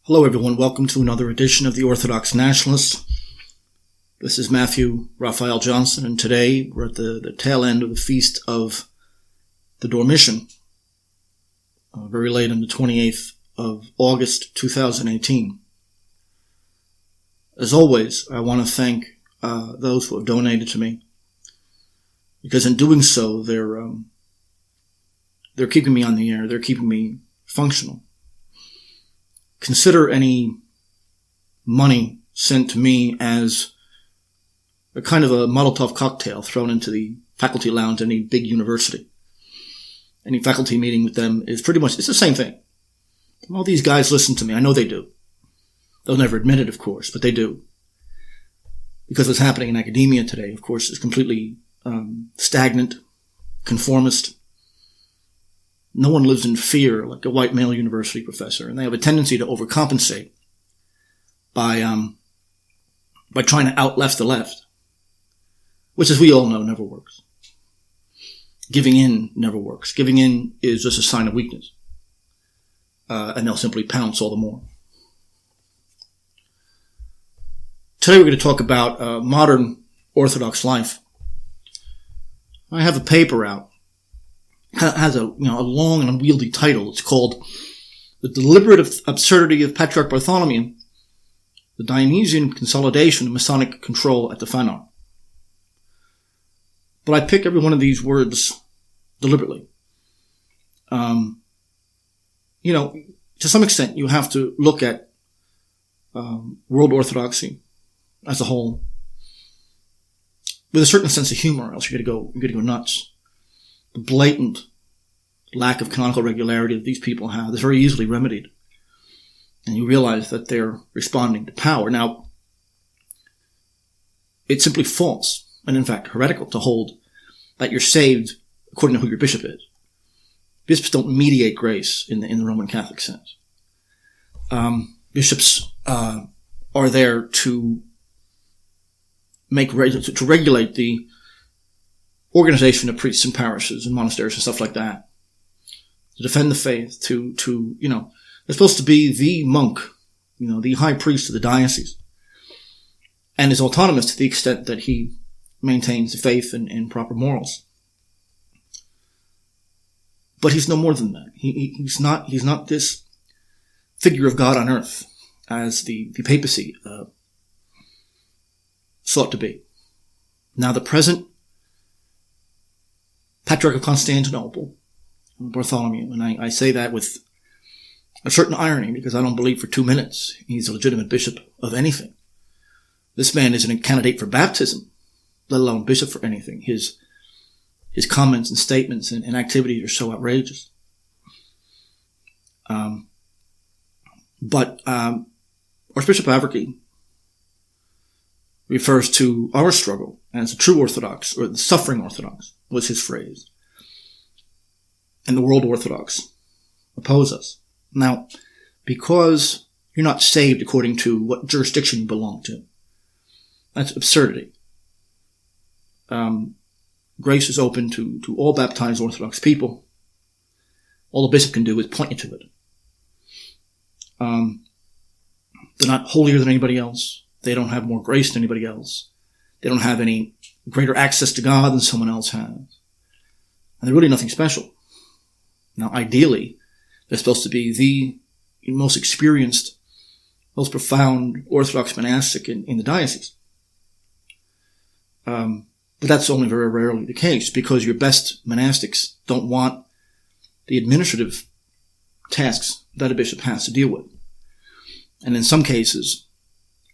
Hello everyone, welcome to another edition of the Orthodox Nationalist. This is Matthew Raphael Johnson, and today we're at the tail end of the feast of the Dormition, very late on the 28th of August 2018. As always, I want to thank those who have donated to me, because in doing so, they're keeping me on the air, they're keeping me functional. Consider any money sent to me as a kind of a Molotov cocktail thrown into the faculty lounge at any big university. Any faculty meeting with them is pretty much, it's the same thing. All these guys listen to me. I know they do. They'll never admit it, of course, but they do. Because what's happening in academia today, of course, is completely stagnant, conformist. No one lives in fear like a white male university professor, and they have a tendency to overcompensate by trying to out-left the left, which, as we all know, never works. Giving in never works. Giving in is just a sign of weakness, and they'll simply pounce all the more. Today we're going to talk about modern Orthodox life. I have a paper out. It has a long and unwieldy title. It's called The Deliberate Absurdity of Patriarch Bartholomew, the Dionysian Consolidation of Masonic Control at the Fanar. But I pick every one of these words deliberately. To some extent, you have to look at world orthodoxy as a whole with a certain sense of humor, else you're going to go nuts. The blatant lack of canonical regularity that these people have is very easily remedied. And you realize that they're responding to power. Now, it's simply false, and in fact heretical, to hold that you're saved according to who your bishop is. Bishops don't mediate grace in the Roman Catholic sense. Bishops are there to regulate the organization of priests and parishes and monasteries and stuff like that, to defend the faith, they're supposed to be the monk, the high priest of the diocese, and is autonomous to the extent that he maintains the faith and proper morals. But he's no more than that. He's not this figure of God on earth as the papacy sought to be. Now, the present Patriarch of Constantinople, Bartholomew, and I say that with a certain irony because I don't believe for 2 minutes he's a legitimate bishop of anything. This man isn't a candidate for baptism, let alone bishop for anything. His comments and statements and activities are so outrageous. But Archbishop Averky refers to our struggle as a true Orthodox, or the suffering Orthodox was his phrase. And the world Orthodox oppose us. Now, because you're not saved according to what jurisdiction you belong to, that's absurdity. Grace is open to all baptized Orthodox people. All the bishop can do is point you to it. They're not holier than anybody else. They don't have more grace than anybody else. They don't have any greater access to God than someone else has. And they're really nothing special. Now, ideally, they're supposed to be the most experienced, most profound Orthodox monastic in the diocese. But that's only very rarely the case, because your best monastics don't want the administrative tasks that a bishop has to deal with. And in some cases,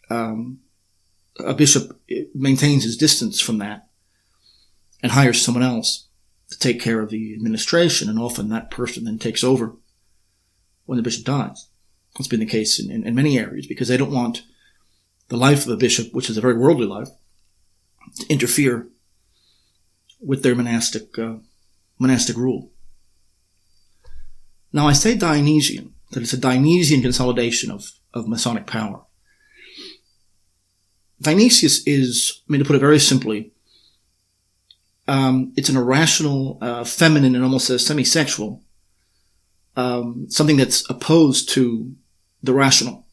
a bishop maintains his distance from that and hires someone else to take care of the administration, and often that person then takes over when the bishop dies. That's been the case in many areas, because they don't want the life of a bishop, which is a very worldly life, to interfere with their monastic rule. Now, I say Dionysian, that it's a Dionysian consolidation of Masonic power. Dionysius is, to put it very simply, it's an irrational, feminine, and almost a semi-sexual, something that's opposed to the rational.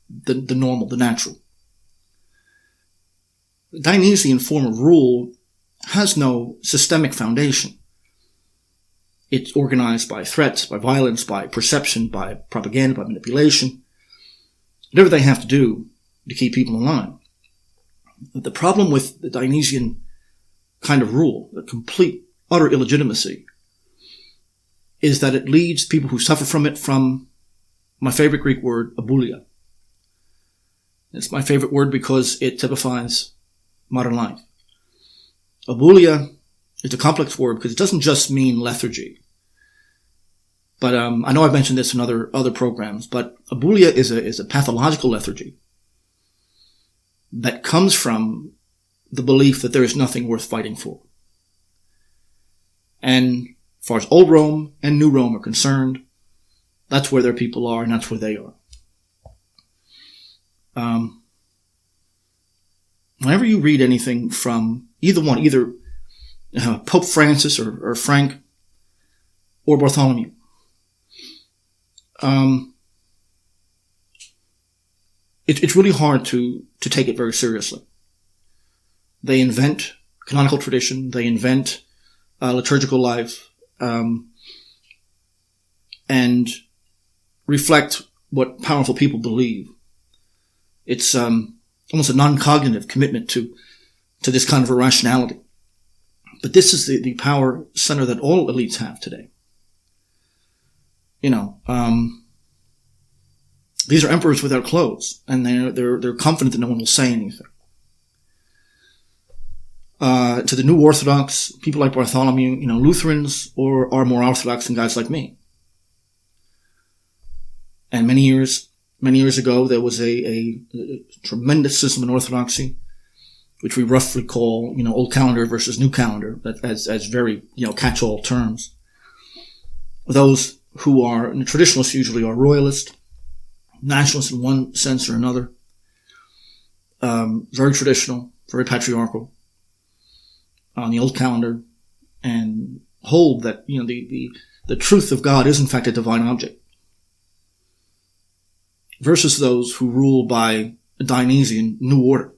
the normal, the natural. The Dionysian form of rule has no systemic foundation. It's organized by threats, by violence, by perception, by propaganda, by manipulation. Whatever they have to do to keep people in line. The problem with the Dionysian kind of rule, the complete, utter illegitimacy, is that it leads people who suffer from it from my favorite Greek word, aboulia. It's my favorite word because it typifies modern life. Aboulia is a complex word because it doesn't just mean lethargy. But I know I've mentioned this in other programs, but aboulia is a pathological lethargy that comes from the belief that there is nothing worth fighting for. And as far as old Rome and new Rome are concerned, that's where their people are and that's where they are. Whenever you read anything from either Pope Francis or Frank or Bartholomew, it's really hard to take it very seriously. They invent canonical tradition, they invent liturgical life, and reflect what powerful people believe. It's almost a non-cognitive commitment to this kind of irrationality. But this is the power center that all elites have today. These are emperors without clothes, and they're confident that no one will say anything. To the new Orthodox, people like Bartholomew, Lutherans are more Orthodox than guys like me. And many years ago, there was a tremendous system in Orthodoxy, which we roughly call, Old Calendar versus New Calendar, as very, catch-all terms. Those who are, and the traditionalists usually are royalist, nationalists in one sense or another, very traditional, very patriarchal, on the Old Calendar, and hold that, the truth of God is in fact a divine object. Versus those who rule by a Dionysian new order.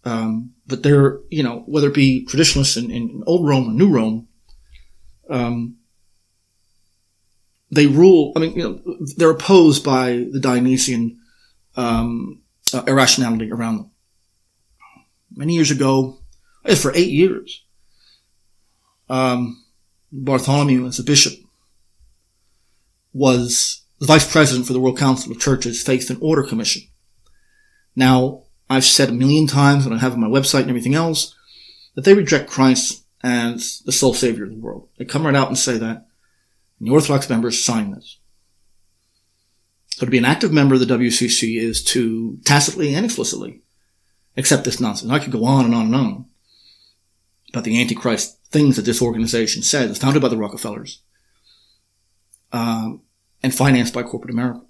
But they're, whether it be traditionalists in Old Rome or New Rome, they rule, they're opposed by the Dionysian irrationality around them. Many years ago, for 8 years, Bartholomew, as a bishop, was the vice president for the World Council of Churches Faith and Order Commission. Now, I've said a million times, and I have on my website and everything else, that they reject Christ as the sole savior of the world. They come right out and say that, and the Orthodox members sign this. So to be an active member of the WCC is to tacitly and explicitly accept this nonsense. I could go on and on and on about the Antichrist things that this organization says. It's founded by the Rockefellers and financed by corporate America.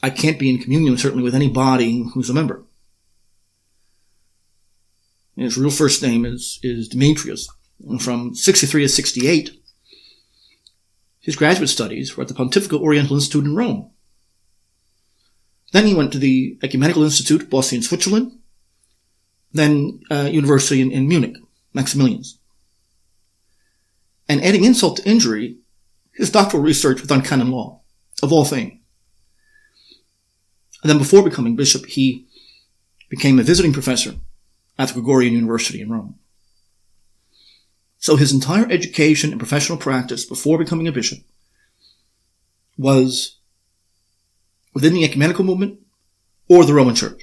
I can't be in communion, certainly, with anybody who's a member. And his real first name is Demetrius. And from 63 to 68, his graduate studies were at the Pontifical Oriental Institute in Rome. Then he went to the Ecumenical Institute, Bosnia, Switzerland. Then University in Munich, Maximilian's. And adding insult to injury, his doctoral research was on canon law, of all things. And then before becoming bishop, he became a visiting professor at the Gregorian University in Rome. So his entire education and professional practice before becoming a bishop was within the ecumenical movement or the Roman Church.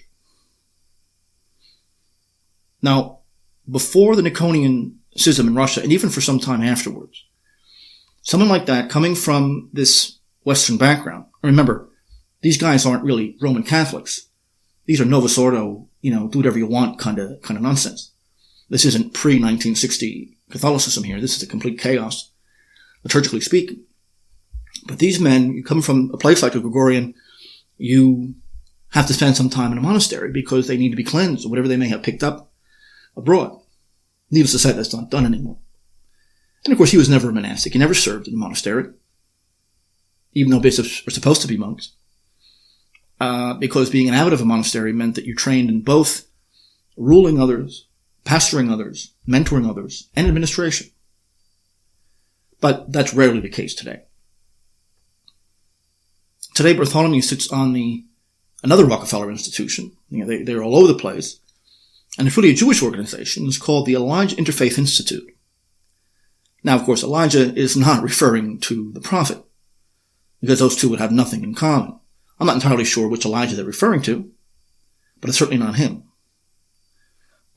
Now, before the Niconian schism in Russia, and even for some time afterwards, someone like that coming from this Western background, remember, these guys aren't really Roman Catholics. These are Novus Ordo, do whatever you want kind of nonsense. This isn't pre-1960 Catholicism here. This is a complete chaos, liturgically speaking. But these men, you come from a place like the Gregorian, you have to spend some time in a monastery because they need to be cleansed of whatever they may have picked up abroad. Needless to say, that's not done anymore. And of course, he was never a monastic. He never served in a monastery. even though bishops are supposed to be monks, because being an abbot of a monastery meant that you trained in both ruling others, pastoring others, mentoring others, and administration. But that's rarely the case today. Today, Bartholomew sits on another Rockefeller institution. They're all over the place. And it's really a Jewish organization. It's called the Elijah Interfaith Institute. Now, of course, Elijah is not referring to the prophet, because those two would have nothing in common. I'm not entirely sure which Elijah they're referring to, but it's certainly not him.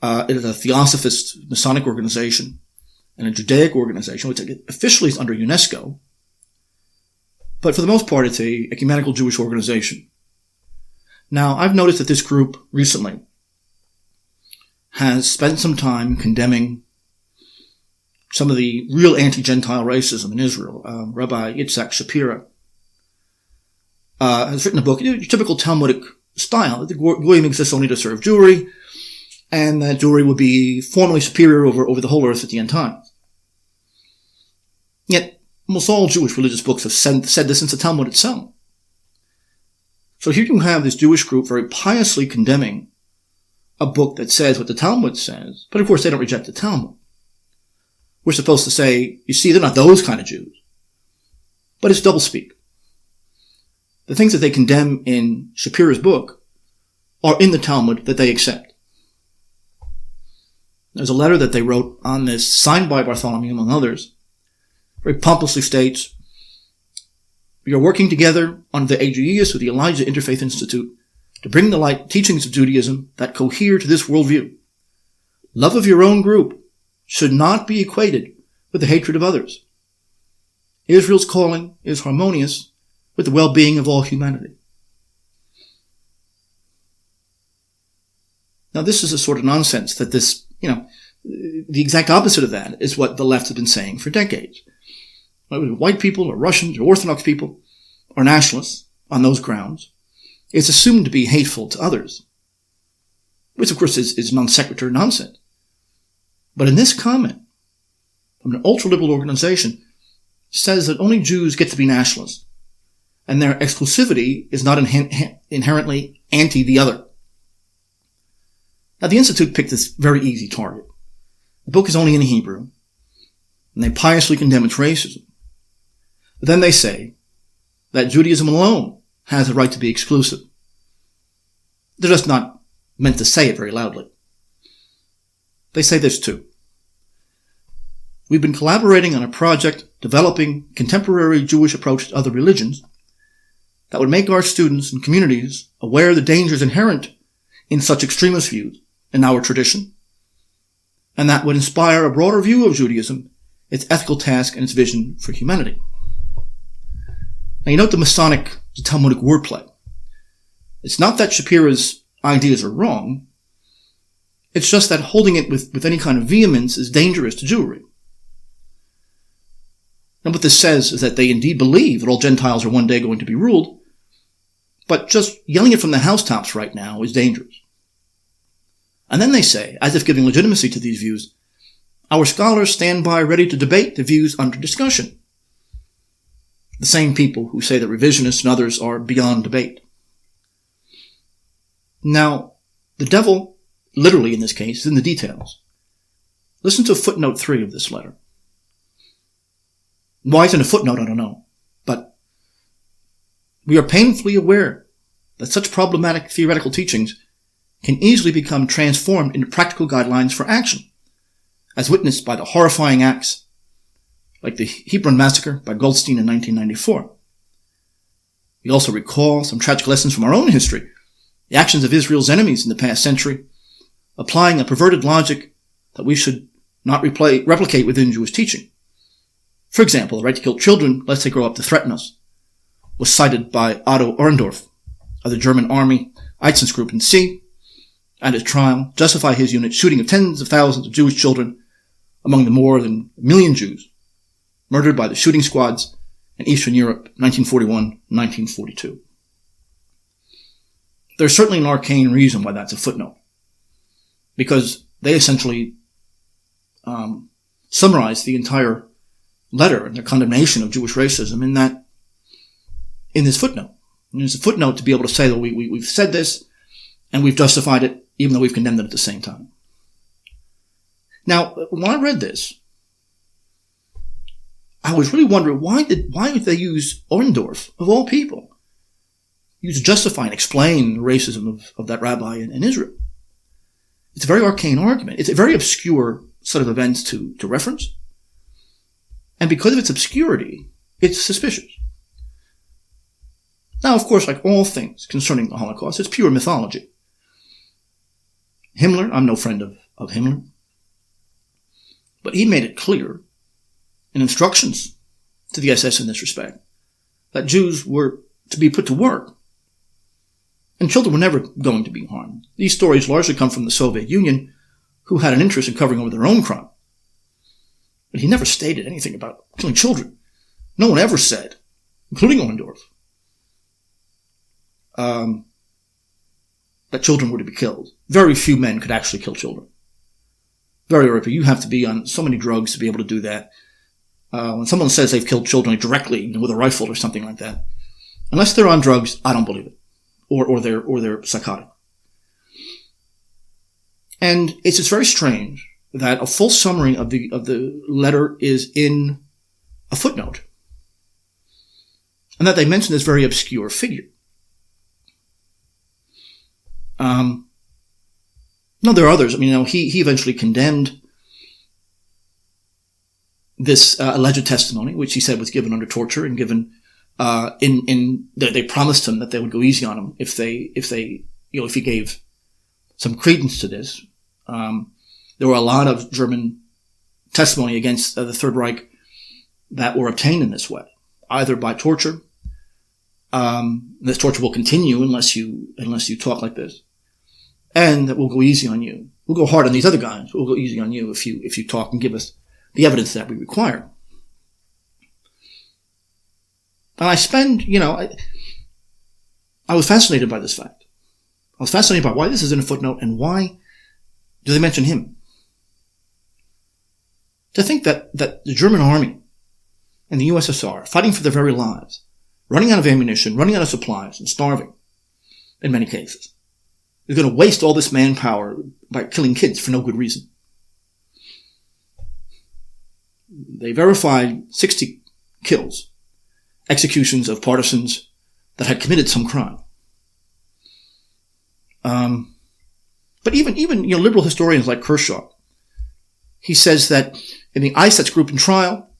It is a theosophist Masonic organization and a Judaic organization, which officially is under UNESCO, but for the most part, it's a ecumenical Jewish organization. Now, I've noticed that this group recently has spent some time condemning some of the real anti-Gentile racism in Israel. Rabbi Yitzhak Shapira has written a book, typical Talmudic style, that the Goyim exists only to serve Jewry, and that Jewry would be formally superior over the whole earth at the end times. Yet, almost all Jewish religious books have said this since the Talmud itself. So here you have this Jewish group very piously condemning a book that says what the Talmud says, but of course they don't reject the Talmud. We're supposed to say, you see, they're not those kind of Jews. But it's doublespeak. The things that they condemn in Shapira's book are in the Talmud that they accept. There's a letter that they wrote on this, signed by Bartholomew, among others, very pompously states, we are working together under the aegis of the Elijah Interfaith Institute to bring the light teachings of Judaism that cohere to this worldview. Love of your own group should not be equated with the hatred of others. Israel's calling is harmonious with the well-being of all humanity. Now, this is a sort of nonsense that the exact opposite of that is what the left has been saying for decades. White people or Russians or Orthodox people or nationalists on those grounds is assumed to be hateful to others, which of course is non sequitur nonsense. But in this comment from an ultra-liberal organization says that only Jews get to be nationalists, and their exclusivity is not inherently anti the other. Now, the Institute picked this very easy target. The book is only in Hebrew, and they piously condemn its racism. But then they say that Judaism alone has a right to be exclusive. They're just not meant to say it very loudly. They say this too. We've been collaborating on a project developing contemporary Jewish approach to other religions that would make our students and communities aware of the dangers inherent in such extremist views in our tradition, and that would inspire a broader view of Judaism, its ethical task, and its vision for humanity. Now, you note the Masonic, the Talmudic wordplay. It's not that Shapira's ideas are wrong. It's just that holding it with any kind of vehemence is dangerous to Jewry. And what this says is that they indeed believe that all Gentiles are one day going to be ruled, but just yelling it from the housetops right now is dangerous. And then they say, as if giving legitimacy to these views, our scholars stand by ready to debate the views under discussion. The same people who say that revisionists and others are beyond debate. Now, the devil, literally in this case, is in the details. Listen to footnote 3 of this letter. Why it's in a footnote, I don't know. But we are painfully aware that such problematic theoretical teachings can easily become transformed into practical guidelines for action, as witnessed by the horrifying acts like the Hebron massacre by Goldstein in 1994. We also recall some tragic lessons from our own history, the actions of Israel's enemies in the past century, applying a perverted logic that we should not replicate within Jewish teaching. For example, the right to kill children lest they grow up to threaten us was cited by Otto Orndorff of the German Army Einsatzgruppen C, at his trial, justify his unit's shooting of tens of thousands of Jewish children among the more than 1 million Jews murdered by the shooting squads in Eastern Europe, 1941-1942. There's certainly an arcane reason why that's a footnote, because they essentially summarize the entire letter and their condemnation of Jewish racism in that in this footnote. And it's a footnote to be able to say that we've said this and we've justified it, even though we've condemned it at the same time. Now, when I read this, I was really wondering why would they use Orndorff, of all people, to justify and explain the racism of that rabbi in Israel? It's a very arcane argument. It's a very obscure set of events to reference. And because of its obscurity, it's suspicious. Now, of course, like all things concerning the Holocaust, it's pure mythology. Himmler, I'm no friend of Himmler, but he made it clear in instructions to the SS in this respect that Jews were to be put to work and children were never going to be harmed. These stories largely come from the Soviet Union, who had an interest in covering over their own crime. But he never stated anything about killing children. No one ever said, including Orndorff, that children were to be killed. Very few men could actually kill children. Very rare. You have to be on so many drugs to be able to do that. When someone says they've killed children directly with a rifle or something like that, unless they're on drugs, I don't believe it, or they're psychotic. And it's just very strange that a full summary of the letter is in a footnote, and that they mention this very obscure figure. No, there are others. I mean, he eventually condemned this alleged testimony, which he said was given under torture and given they promised him that they would go easy on him if he gave some credence to this. There were a lot of German testimony against the Third Reich that were obtained in this way, either by torture. This torture will continue unless you talk like this, and that we'll go easy on you. We'll go hard on these other guys. We'll go easy on you if you talk and give us the evidence that we require. And I was fascinated by this fact. I was fascinated by why this is in a footnote and why do they mention him. To think that the German army and the USSR, fighting for their very lives, running out of ammunition, running out of supplies, and starving, in many cases, is going to waste all this manpower by killing kids for no good reason. They verified 60 kills, executions of partisans that had committed some crime. But even liberal historians like Kershaw, he says that in the ISETS group in trial,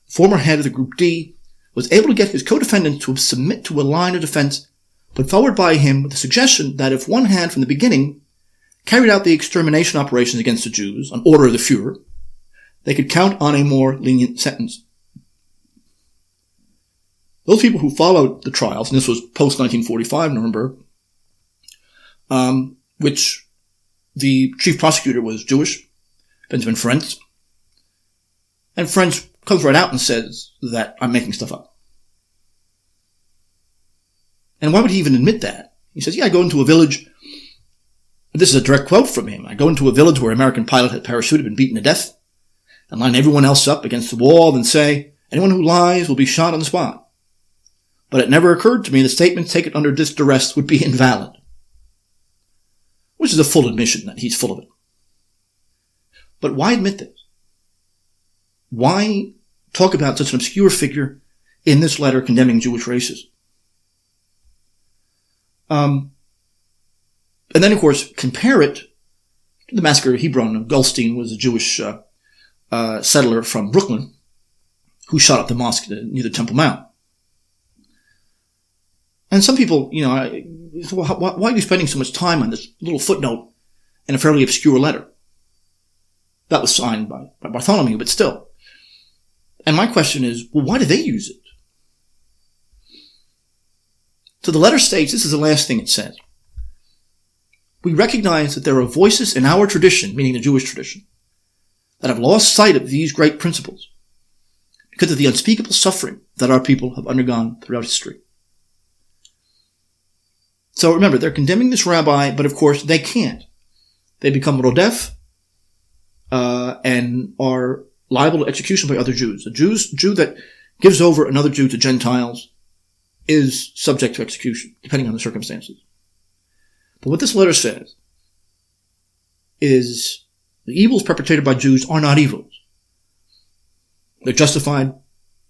former head of the Group D was able to get his co-defendants to submit to a line of defense put forward by him with the suggestion that if one had from the beginning carried out the extermination operations against the Jews on order of the Fuhrer, they could count on a more lenient sentence. Those people who followed the trials, and this was post-1945 Nuremberg, which the chief prosecutor was Jewish, Benjamin Frenz, and Frenz comes right out and says that I'm making stuff up. And why would he even admit that? He says, I go into a village, this is a direct quote from him, I go into a village where an American pilot had parachuted and beaten to death, and line everyone else up against the wall and say, anyone who lies will be shot on the spot. But it never occurred to me the statement taken under this duress would be invalid. Which is a full admission that he's full of it. But why admit this? Why talk about such an obscure figure in this letter condemning Jewish racism? And then, of course, compare it to the massacre of Hebron. Goldstein was a Jewish settler from Brooklyn who shot up the mosque near the Temple Mount. And some people, why are you spending so much time on this little footnote in a fairly obscure letter? That was signed by Bartholomew, but still. And my question is, why do they use it? So the letter states, this is the last thing it says. We recognize that there are voices in our tradition, meaning the Jewish tradition, that have lost sight of these great principles because of the unspeakable suffering that our people have undergone throughout history. So remember, they're condemning this rabbi, but of course they can't. They become rodef and are liable to execution by other Jews. A Jew that gives over another Jew to Gentiles is subject to execution, depending on the circumstances. But what this letter says is the evils perpetrated by Jews are not evils. They're justified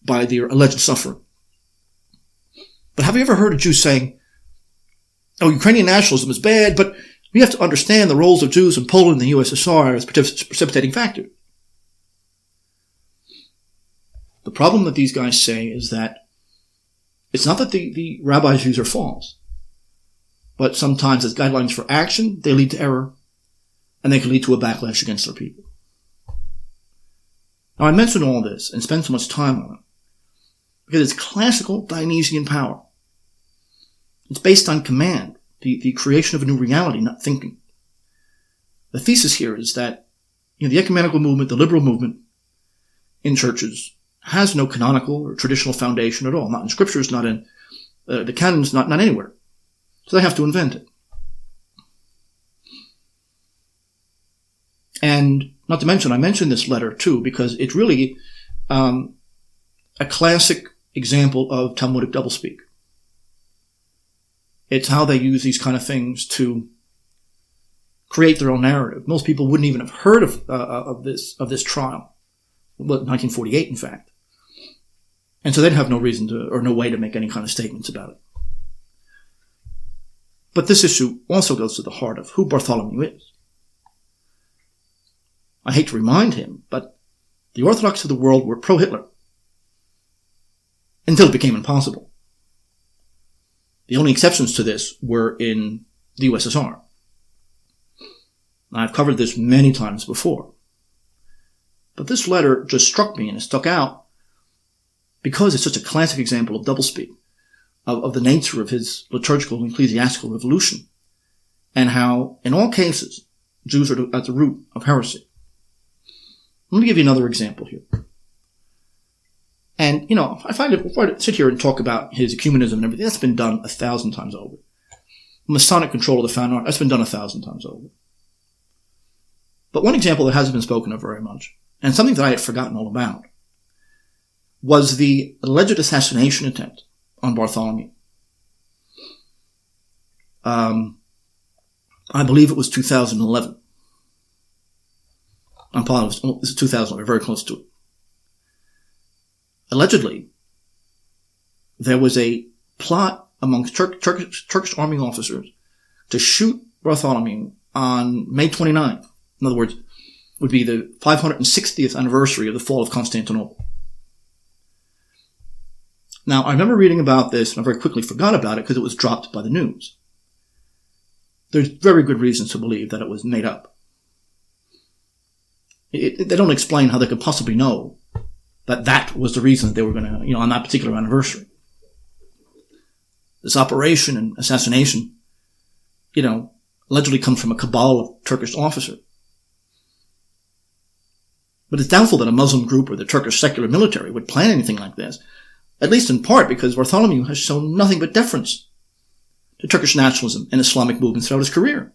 by their alleged suffering. But have you ever heard a Jew saying, oh, Ukrainian nationalism is bad, but we have to understand the roles of Jews in Poland and the USSR as precipitating factors? The problem that these guys say is that it's not that the rabbis' views are false, but sometimes as guidelines for action, they lead to error, and they can lead to a backlash against their people. Now, I mention all this and spend so much time on it because it's classical Dionysian power. It's based on command, the creation of a new reality, not thinking. The thesis here is that the ecumenical movement, the liberal movement in churches, has no canonical or traditional foundation at all. Not in scriptures, not in the canons, not anywhere. So they have to invent it. And not to mention, I mentioned this letter too, because it's really a classic example of Talmudic doublespeak. It's how they use these kind of things to create their own narrative. Most people wouldn't even have heard of this trial. Well, 1948, in fact. And so they'd have no reason to, or no way to make any kind of statements about it. But this issue also goes to the heart of who Bartholomew is. I hate to remind him, but the Orthodox of the world were pro-Hitler until it became impossible. The only exceptions to this were in the USSR. I've covered this many times before. But this letter just struck me and it stuck out because it's such a classic example of doublespeak, of the nature of his liturgical and ecclesiastical revolution, and how, in all cases, Jews are at the root of heresy. Let me give you another example here. And, if I sit here and talk about his ecumenism and everything, that's been done 1,000 times over. Masonic control of the found art, that's been done 1,000 times over. But one example that hasn't been spoken of very much, and something that I had forgotten all about, was the alleged assassination attempt on Bartholomew. I believe it was 2011. I'm positive it was 2011. We're very close to it. Allegedly, there was a plot amongst Turkish army officers to shoot Bartholomew on May 29th. In other words, would be the 560th anniversary of the fall of Constantinople. Now, I remember reading about this, and I very quickly forgot about it because it was dropped by the news. There's very good reasons to believe that it was made up. They don't explain how they could possibly know that was the reason that they were going to, on that particular anniversary. This operation and assassination, allegedly comes from a cabal of Turkish officers. But it's doubtful that a Muslim group or the Turkish secular military would plan anything like this, at least in part because Bartholomew has shown nothing but deference to Turkish nationalism and Islamic movements throughout his career.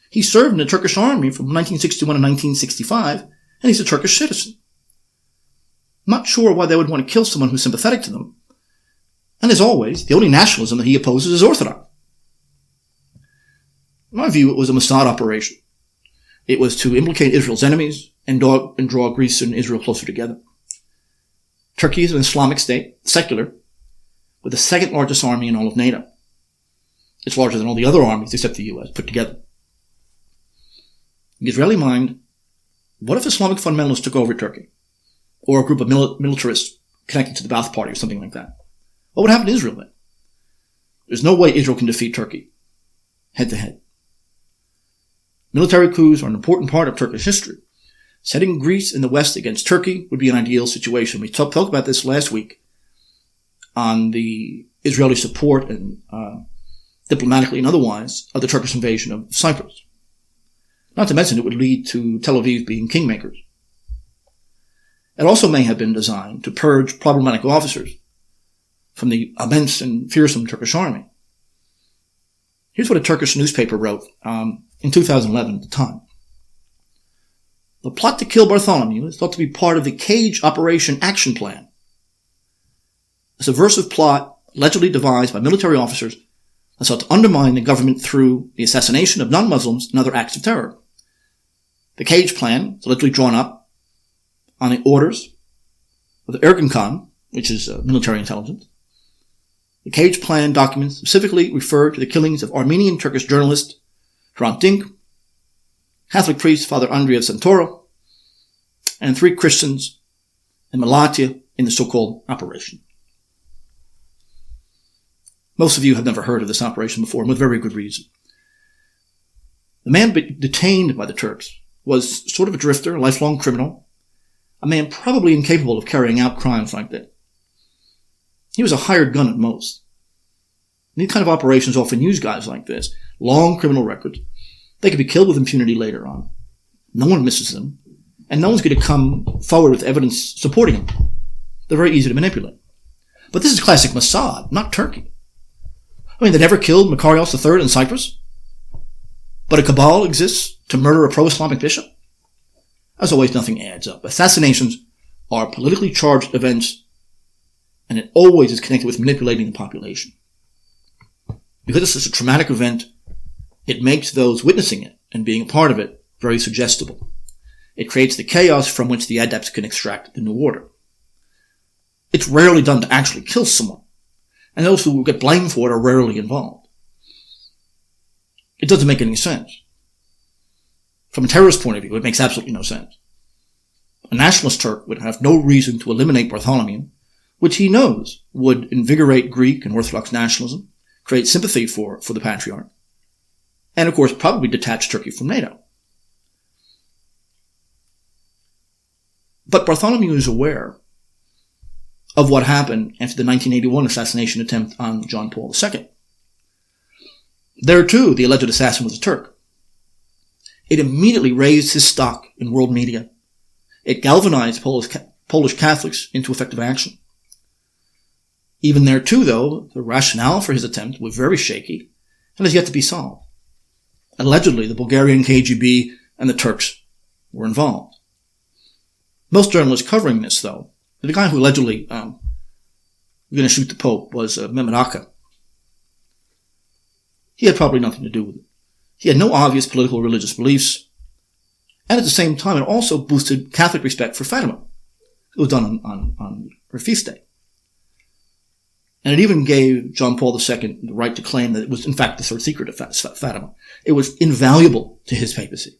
He served in the Turkish army from 1961 to 1965, and he's a Turkish citizen. Not sure why they would want to kill someone who's sympathetic to them. And as always, the only nationalism that he opposes is Orthodox. In my view, it was a Mossad operation. It was to implicate Israel's enemies and draw Greece and Israel closer together. Turkey is an Islamic state, secular, with the second largest army in all of NATO. It's larger than all the other armies except the US put together. In the Israeli mind, what if Islamic fundamentalists took over Turkey? Or a group of militarists connected to the Ba'ath Party or something like that? What would happen to Israel then? There's no way Israel can defeat Turkey, head to head. Military coups are an important part of Turkish history. Setting Greece and the West against Turkey would be an ideal situation. We talked about this last week on the Israeli support and diplomatically and otherwise of the Turkish invasion of Cyprus. Not to mention it would lead to Tel Aviv being kingmakers. It also may have been designed to purge problematic officers from the immense and fearsome Turkish army. Here's what a Turkish newspaper wrote in 2011 at the time. The plot to kill Bartholomew is thought to be part of the Cage Operation Action Plan, a subversive plot allegedly devised by military officers that sought to undermine the government through the assassination of non-Muslims and other acts of terror. The Cage Plan is allegedly drawn up on the orders of the Ergun Khan, which is military intelligence. The Cage Plan documents specifically refer to the killings of Armenian Turkish journalist Hrant Dink, Catholic priest Father Andrei of Santoro, and 3 Christians in Malatya in the so-called operation. Most of you have never heard of this operation before, and with very good reason. The man detained by the Turks was sort of a drifter, a lifelong criminal, a man probably incapable of carrying out crimes like that. He was a hired gun at most. These kind of operations often use guys like this. Long criminal records. They could be killed with impunity later on. No one misses them. And no one's going to come forward with evidence supporting them. They're very easy to manipulate. But this is classic Mossad, not Turkey. I mean, they never killed Makarios III in Cyprus. But a cabal exists to murder a pro-Islamic bishop? As always, nothing adds up. Assassinations are politically charged events, and it always is connected with manipulating the population. Because this is a traumatic event, it makes those witnessing it and being a part of it very suggestible. It creates the chaos from which the adepts can extract the new order. It's rarely done to actually kill someone, and those who get blamed for it are rarely involved. It doesn't make any sense. From a terrorist point of view, it makes absolutely no sense. A nationalist Turk would have no reason to eliminate Bartholomew, which he knows would invigorate Greek and Orthodox nationalism, create sympathy for the Patriarch, and of course probably detach Turkey from NATO. But Bartholomew is aware of what happened after the 1981 assassination attempt on John Paul II. There too, the alleged assassin was a Turk. It immediately raised his stock in world media. It galvanized Polish Catholics into effective action. Even there too, though, the rationale for his attempt was very shaky and has yet to be solved. Allegedly, the Bulgarian KGB and the Turks were involved. Most journalists covering this, though, the guy who allegedly was going to shoot the Pope was Mehmet Aka. He had probably nothing to do with it. He had no obvious political or religious beliefs, and at the same time, it also boosted Catholic respect for Fatima. It was done on her feast day. And it even gave John Paul II the right to claim that it was, in fact, the third secret of Fatima. It was invaluable to his papacy.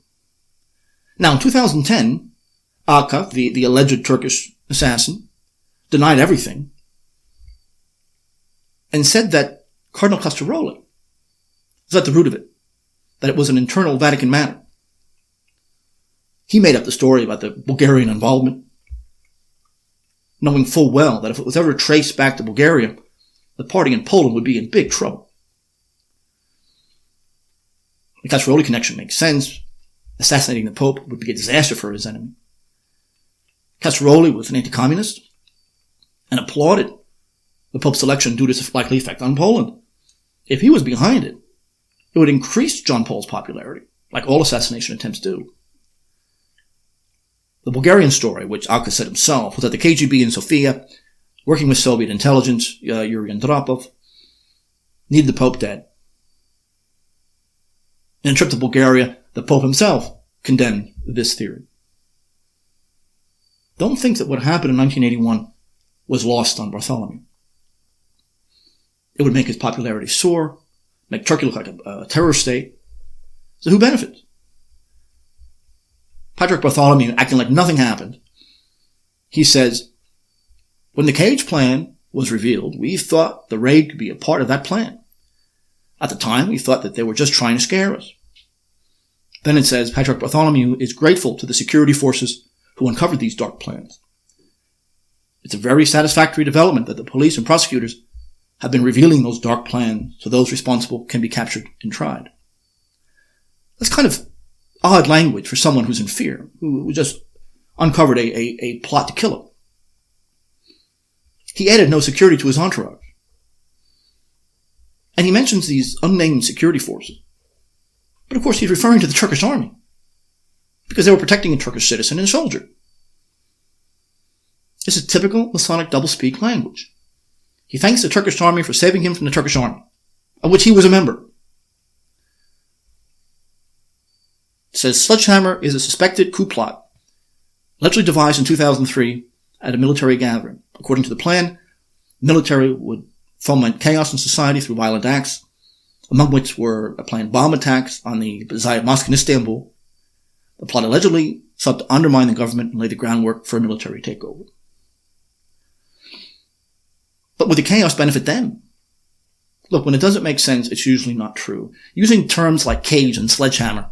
Now, in 2010, Aka, the alleged Turkish assassin, denied everything and said that Cardinal Castoroli was at the root of it, that it was an internal Vatican matter. He made up the story about the Bulgarian involvement, knowing full well that if it was ever traced back to Bulgaria, the party in Poland would be in big trouble. The Castoroli connection makes sense. Assassinating the Pope would be a disaster for his enemy. Castoroli was an anti-communist and applauded the Pope's election due to its likely effect on Poland. If he was behind it, it would increase John Paul's popularity, like all assassination attempts do. The Bulgarian story, which Aka said himself, was that the KGB in Sofia, working with Soviet intelligence, Yuri Andropov, needed the Pope dead. In a trip to Bulgaria, the Pope himself condemned this theory. Don't think that what happened in 1981 was lost on Bartholomew. It would make his popularity soar, make Turkey look like a terror state. So who benefits? Patriarch Bartholomew, acting like nothing happened, he says, when the Cage Plan was revealed, we thought the raid could be a part of that plan. At the time, we thought that they were just trying to scare us. Then it says, Patriarch Bartholomew is grateful to the security forces who uncovered these dark plans. It's a very satisfactory development that the police and prosecutors have been revealing those dark plans so those responsible can be captured and tried. That's kind of odd language for someone who's in fear, who just uncovered a plot to kill him. He added no security to his entourage. And he mentions these unnamed security forces. But of course he's referring to the Turkish army, because they were protecting a Turkish citizen and soldier. This is typical Masonic doublespeak language. He thanks the Turkish army for saving him from the Turkish army, of which he was a member. It says, Sledgehammer is a suspected coup plot, allegedly devised in 2003 at a military gathering. According to the plan, the military would foment chaos in society through violent acts, among which were planned bomb attacks on the Zayed Mosque in Istanbul. The plot allegedly sought to undermine the government and lay the groundwork for a military takeover. But would the chaos benefit them? Look, when it doesn't make sense, it's usually not true. Using terms like cage and sledgehammer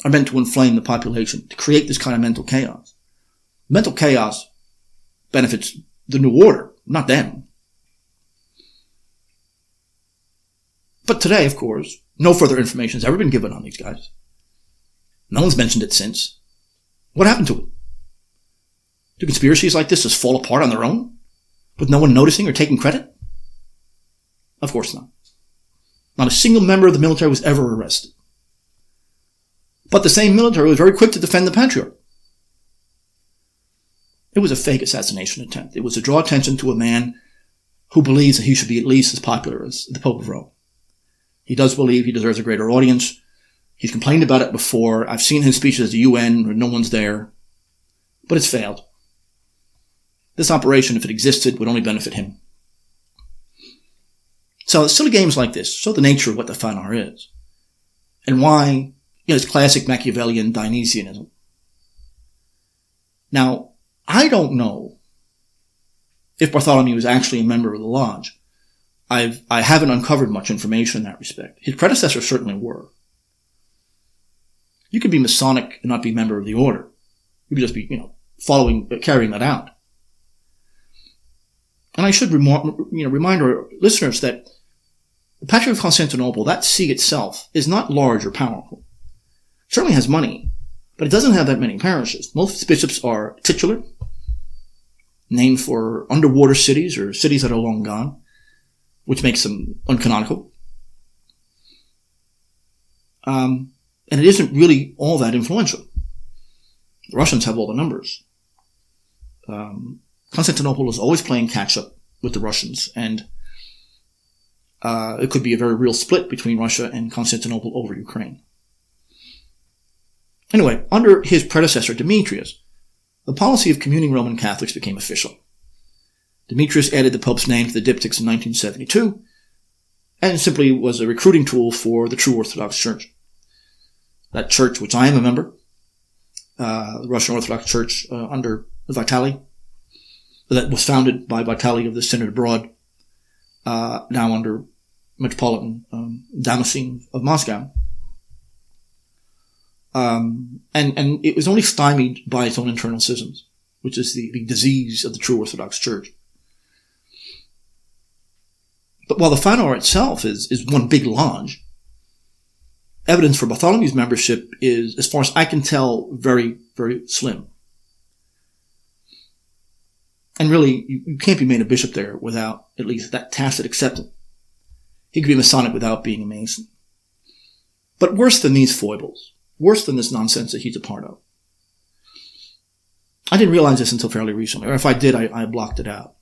are meant to inflame the population, to create this kind of mental chaos. Mental chaos benefits the new order, not them. But today, of course, no further information has ever been given on these guys. No one's mentioned it since. What happened to it? Do conspiracies like this just fall apart on their own, with no one noticing or taking credit? Of course not. Not a single member of the military was ever arrested. But the same military was very quick to defend the Patriarch. It was a fake assassination attempt. It was to draw attention to a man who believes that he should be at least as popular as the Pope of Rome. He does believe he deserves a greater audience. He's complained about it before. I've seen his speeches at the UN where no one's there. But it's failed. This operation, if it existed, would only benefit him. So silly games like this show the nature of what the Fanar is. And why, it's classic Machiavellian Dionysianism. Now, I don't know if Bartholomew is actually a member of the lodge. I haven't uncovered much information in that respect. His predecessors certainly were. You could be Masonic and not be a member of the order. You could just be, carrying that out. And I should remind our listeners that the Patriarch of Constantinople, that see itself, is not large or powerful. It certainly has money, but it doesn't have that many parishes. Most of its bishops are titular, named for underwater cities or cities that are long gone, which makes them uncanonical. And it isn't really all that influential. The Russians have all the numbers. Constantinople is always playing catch-up with the Russians, and it could be a very real split between Russia and Constantinople over Ukraine. Anyway, under his predecessor, Demetrius, the policy of communing Roman Catholics became official. Demetrius added the Pope's name to the diptychs in 1972, and simply was a recruiting tool for the true Orthodox Church. That church, which I am a member, the Russian Orthodox Church under Vitali, that was founded by Vitali of the Synod Abroad, now under Metropolitan Dionysian of Moscow. And it was only stymied by its own internal schisms, which is the disease of the true Orthodox Church. But while the Fanar itself is one big lodge, evidence for Bartholomew's membership is, as far as I can tell, very, very slim. And really, you can't be made a bishop there without at least that tacit acceptance. He could be Masonic without being a Mason. But worse than these foibles, worse than this nonsense that he's a part of. I didn't realize this until fairly recently, or if I did, I blocked it out.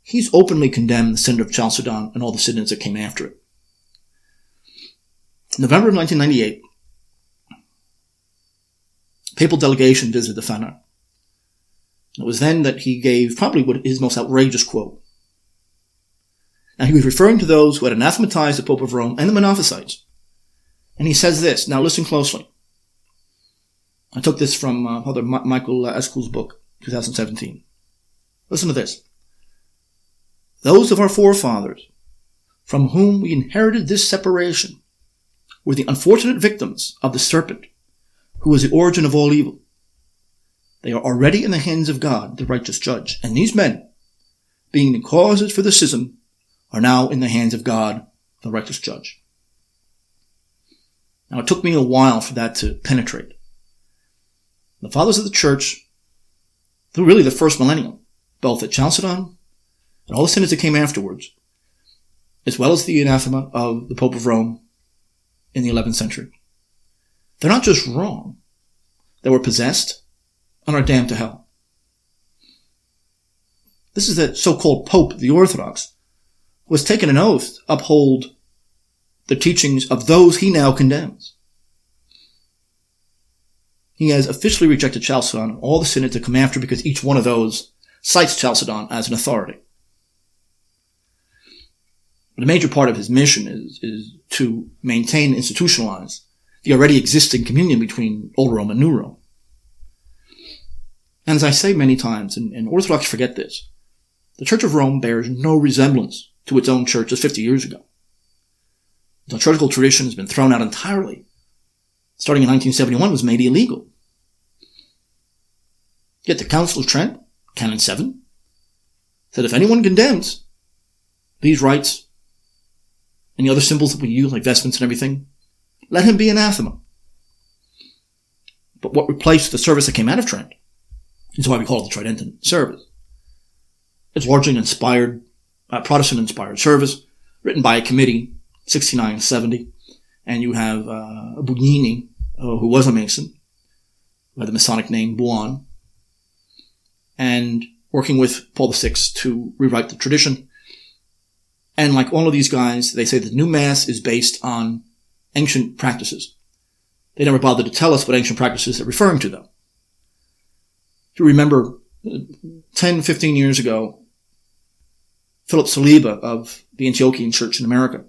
He's openly condemned the Synod of Chalcedon and all the synods that came after it. In November of 1998, a papal delegation visited the Fanar. It was then that he gave probably his most outrageous quote. Now, he was referring to those who had anathematized the Pope of Rome and the Monophysites. And he says this. Now, listen closely. I took this from Father Michael Eskel's book, 2017. Listen to this. Those of our forefathers from whom we inherited this separation were the unfortunate victims of the serpent, who was the origin of all evil. They are already in the hands of God, the righteous judge. And these men, being the causes for the schism, are now in the hands of God, the righteous judge. Now, it took me a while for that to penetrate. The fathers of the church, through really the first millennium, both at Chalcedon and all the synods that came afterwards, as well as the anathema of the Pope of Rome in the 11th century. They're not just wrong. They were possessed and are damned to hell. This is the so-called Pope of the Orthodox, who has taken an oath to uphold the teachings of those he now condemns. He has officially rejected Chalcedon and all the synods that come after because each one of those cites Chalcedon as an authority. But a major part of his mission is to maintain and institutionalize the already existing communion between Old Rome and New Rome. And as I say many times, and Orthodox forget this, the Church of Rome bears no resemblance to its own church as 50 years ago. The liturgical tradition has been thrown out entirely. Starting in 1971, it was made illegal. Yet the Council of Trent, Canon 7, said if anyone condemns these rites and the other symbols that we use, like vestments and everything, let him be anathema. But what replaced the service that came out of Trent is why we call it the Tridentan service. It's largely an inspired, Protestant-inspired service, written by a committee, 69-70, and you have Bugnini, who was a Mason, by the Masonic name Buon, and working with Paul VI to rewrite the tradition. And like all of these guys, they say that the new Mass is based on ancient practices. They never bothered to tell us what ancient practices they're referring to, though. If you remember, 10, 15 years ago, Philip Saliba of the Antiochian Church in America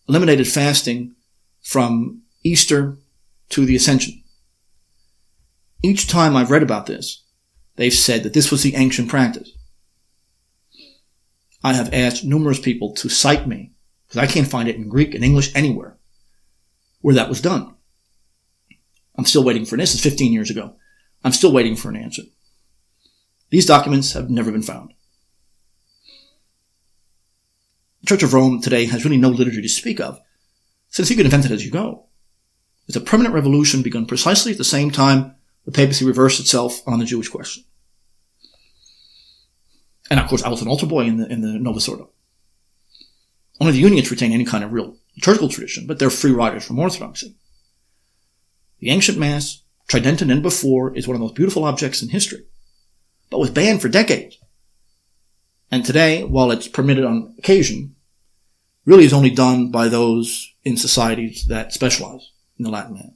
eliminated fasting from Easter to the Ascension. Each time I've read about this, they've said that this was the ancient practice. I have asked numerous people to cite me, because I can't find it in Greek and English anywhere, where that was done. I'm still waiting for this. It's 15 years ago. I'm still waiting for an answer. These documents have never been found. The Church of Rome today has really no liturgy to speak of, since you can invent it as you go. It's a permanent revolution begun precisely at the same time the papacy reversed itself on the Jewish question. And of course, I was an altar boy in the Novus Ordo. Only the Unionists retain any kind of real liturgical tradition, but they're free riders from Orthodoxy. The ancient Mass, Tridentan and before, is one of the most beautiful objects in history, but was banned for decades. And today, while it's permitted on occasion, really is only done by those in societies that specialize in the Latin Mass.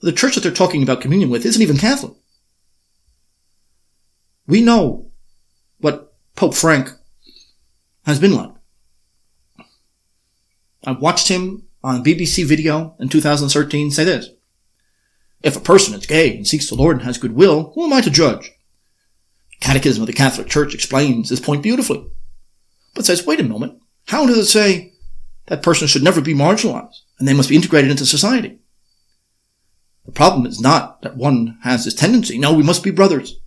The church that they're talking about communion with isn't even Catholic. We know what Pope Frank has been like. I watched him on BBC Video in 2013 say this: if a person is gay and seeks the Lord and has goodwill, who am I to judge? Catechism of the Catholic Church explains this point beautifully, but says, wait a moment, how does it say that person should never be marginalized and they must be integrated into society? The problem is not that one has this tendency. No, we must be brothers.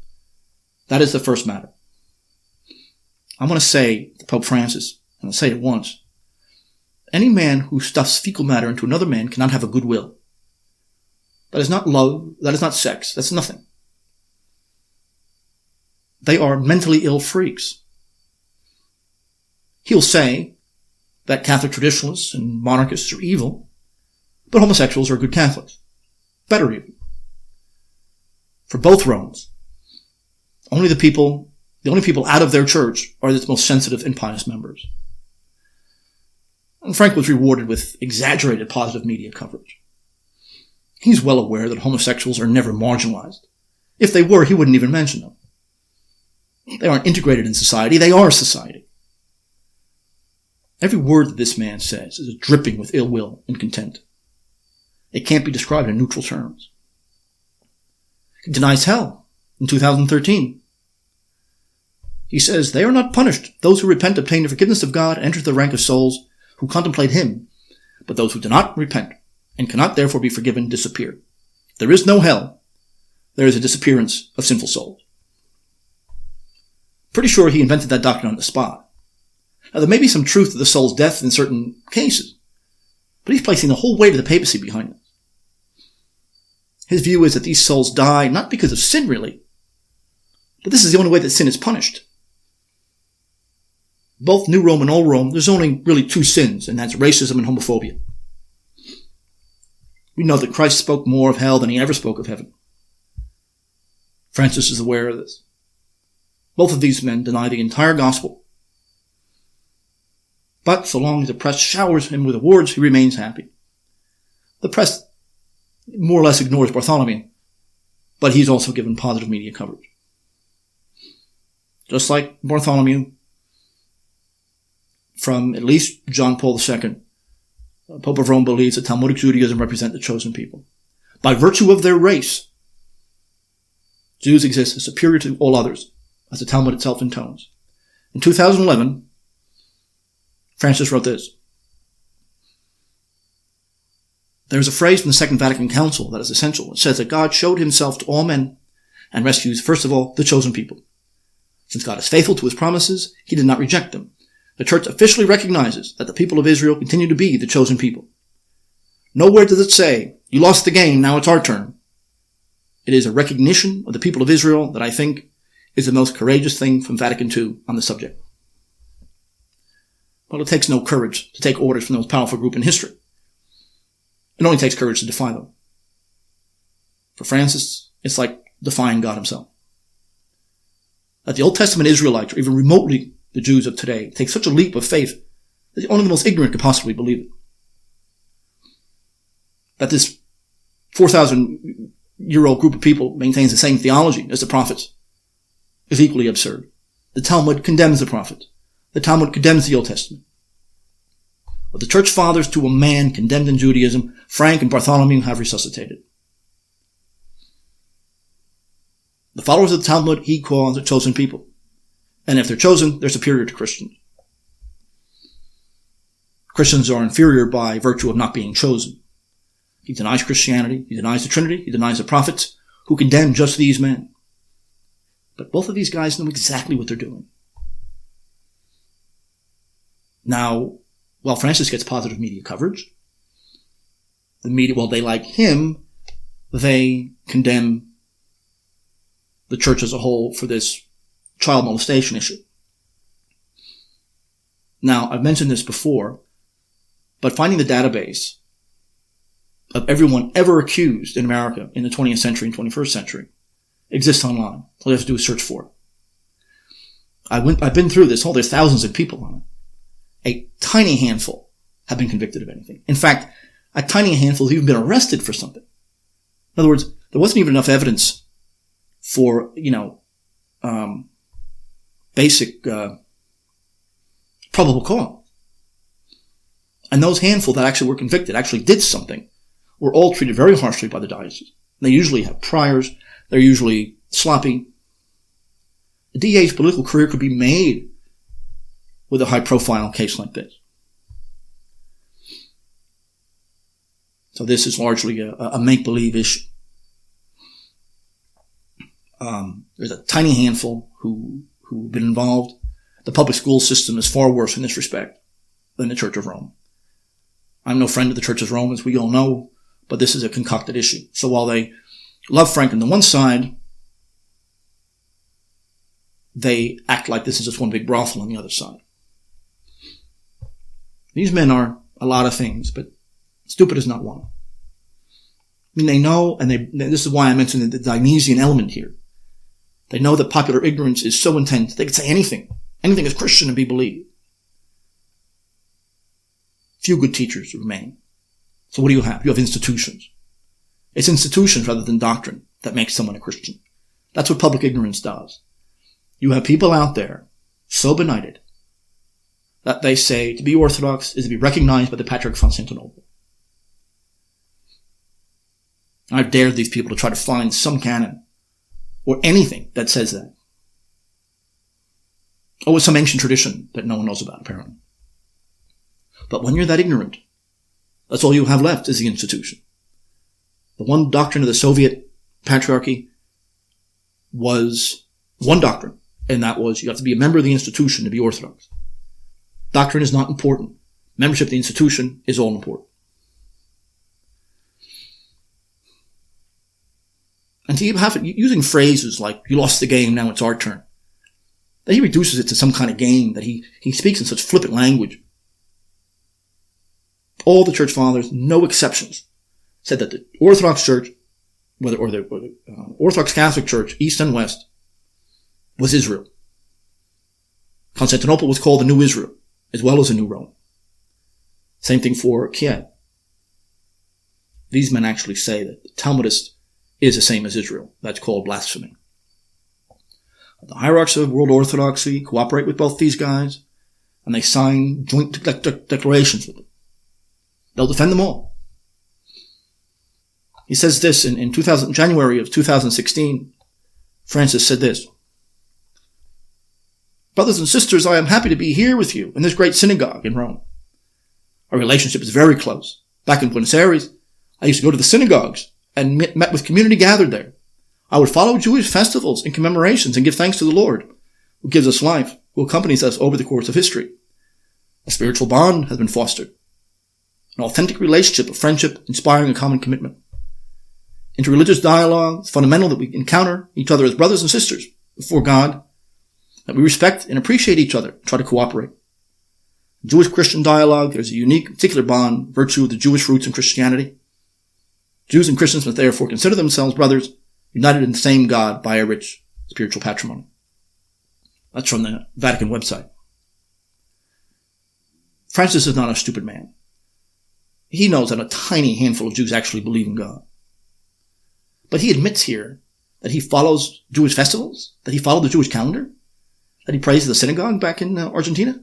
That is the first matter. I want to say to Pope Francis, and I'll say it once, any man who stuffs fecal matter into another man cannot have a good will. That is not love, that is not sex, that's nothing. They are mentally ill freaks. He'll say that Catholic traditionalists and monarchists are evil, but homosexuals are good Catholics. Better even. For both Romes, the only people out of their church are its most sensitive and pious members. And Frank was rewarded with exaggerated positive media coverage. He's well aware that homosexuals are never marginalized. If they were, he wouldn't even mention them. They aren't integrated in society, they are society. Every word that this man says is dripping with ill will and contempt. It can't be described in neutral terms. He denies hell in 2013. He says, they are not punished. Those who repent obtain the forgiveness of God and enter the rank of souls who contemplate him. But those who do not repent and cannot therefore be forgiven disappear. There is no hell. There is a disappearance of sinful souls. Pretty sure he invented that doctrine on the spot. Now, there may be some truth to the soul's death in certain cases, but he's placing the whole weight of the papacy behind it. His view is that these souls die not because of sin, really, but this is the only way that sin is punished. Both New Rome and Old Rome, there's only really two sins, and that's racism and homophobia. We know that Christ spoke more of hell than he ever spoke of heaven. Francis is aware of this. Both of these men deny the entire gospel. But so long as the press showers him with awards, he remains happy. The press more or less ignores Bartholomew, but he's also given positive media coverage. Just like Bartholomew, from at least John Paul II, Pope of Rome believes that Talmudic Judaism represents the chosen people. By virtue of their race, Jews exist as superior to all others, as the Talmud itself intones. In 2011, Francis wrote this. There's a phrase from the Second Vatican Council that is essential. It says that God showed himself to all men and rescues, first of all, the chosen people. Since God is faithful to his promises, he did not reject them. The Church officially recognizes that the people of Israel continue to be the chosen people. Nowhere does it say, you lost the game, now it's our turn. It is a recognition of the people of Israel that I think is the most courageous thing from Vatican II on the subject. Well, it takes no courage to take orders from the most powerful group in history. It only takes courage to defy them. For Francis, it's like defying God himself. That the Old Testament Israelites, or even remotely the Jews of today, take such a leap of faith that only the most ignorant could possibly believe it. That this 4,000-year-old group of people maintains the same theology as the prophets is equally absurd. The Talmud condemns the prophets. The Talmud condemns the Old Testament. But the Church Fathers, to a man condemned in Judaism, Frank and Bartholomew have resuscitated. The followers of the Talmud he calls the chosen people. And if they're chosen, they're superior to Christians. Christians are inferior by virtue of not being chosen. He denies Christianity, he denies the Trinity, he denies the prophets, who condemn just these men. But both of these guys know exactly what they're doing. Now, while Francis gets positive media coverage, the media, while they like him, they condemn the church as a whole for this child molestation issue. Now, I've mentioned this before, but finding the database of everyone ever accused in America in the 20th century and 21st century exists online. All you have to do is search for it. I've been through this. There's thousands of people on it. A tiny handful have been convicted of anything. In fact, a tiny handful have even been arrested for something. In other words, there wasn't even enough evidence for, basic probable cause. And those handful that actually were convicted, actually did something, were all treated very harshly by the diocese. They usually have priors. They're usually sloppy. The DA's political career could be made with a high-profile case like this. So this is largely a make-believe issue. There's a tiny handful who've been involved. The public school system is far worse in this respect than the Church of Rome. I'm no friend of the Church of Rome, as we all know, but this is a concocted issue. So while they love Frank on the one side, they act like this is just one big brothel on the other side. These men are a lot of things, but stupid is not one. I mean, they know, and this is why I mentioned the Dionysian element here. They know that popular ignorance is so intense, they can say anything. Anything is Christian and be believed. Few good teachers remain. So what do you have? You have institutions. It's institutions rather than doctrine that makes someone a Christian. That's what public ignorance does. You have people out there so benighted that they say to be Orthodox is to be recognized by the Patriarch of Constantinople. I've dared these people to try to find some canon or anything that says that. Or some ancient tradition that no one knows about, apparently. But when you're that ignorant, that's all you have left is the institution. The one doctrine of the Soviet Patriarchy was one doctrine, and that was you have to be a member of the institution to be Orthodox. Doctrine is not important. Membership of the institution is all important. And to have it, using phrases like, you lost the game, now it's our turn. That he reduces it to some kind of game, that he speaks in such flippant language. All the church fathers, no exceptions, said that the Orthodox Church, or the Orthodox Catholic Church, East and West, was Israel. Constantinople was called the New Israel, as well as the New Rome. Same thing for Kiev. These men actually say that the Talmudist is the same as Israel. That's called blasphemy. The hierarchs of world orthodoxy cooperate with both these guys, and they sign joint declarations with them. They'll defend them all. He says this in January of 2016. Francis said this: "Brothers and sisters, I am happy to be here with you in this great synagogue in Rome. Our relationship is very close. Back in Buenos Aires, I used to go to the synagogues and met with community gathered there. I would follow Jewish festivals and commemorations and give thanks to the Lord, who gives us life, who accompanies us over the course of history. A spiritual bond has been fostered, an authentic relationship of friendship inspiring a common commitment. Interreligious dialogue, it's fundamental that we encounter each other as brothers and sisters before God, that we respect and appreciate each other and try to cooperate. In Jewish-Christian dialogue, there's a unique, particular bond, virtue of the Jewish roots in Christianity. Jews and Christians must therefore consider themselves brothers, united in the same God by a rich spiritual patrimony." That's from the Vatican website. Francis is not a stupid man. He knows that a tiny handful of Jews actually believe in God. But he admits here that he follows Jewish festivals, that he followed the Jewish calendar, that he prays at the synagogue back in Argentina.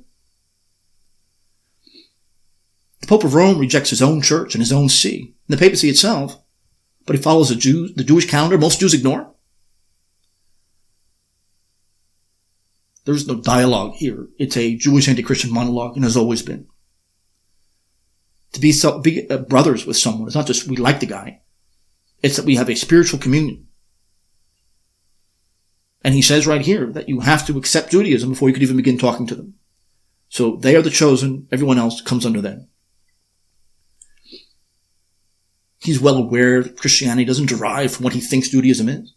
The Pope of Rome rejects his own church and his own see, and the papacy itself, but he follows the Jewish calendar most Jews ignore. There's no dialogue here. It's a Jewish anti-Christian monologue, and has always been. To be brothers with someone, it's not just we like the guy. It's that we have a spiritual communion. And he says right here that you have to accept Judaism before you could even begin talking to them. So they are the chosen, everyone else comes under them. He's well aware that Christianity doesn't derive from what he thinks Judaism is.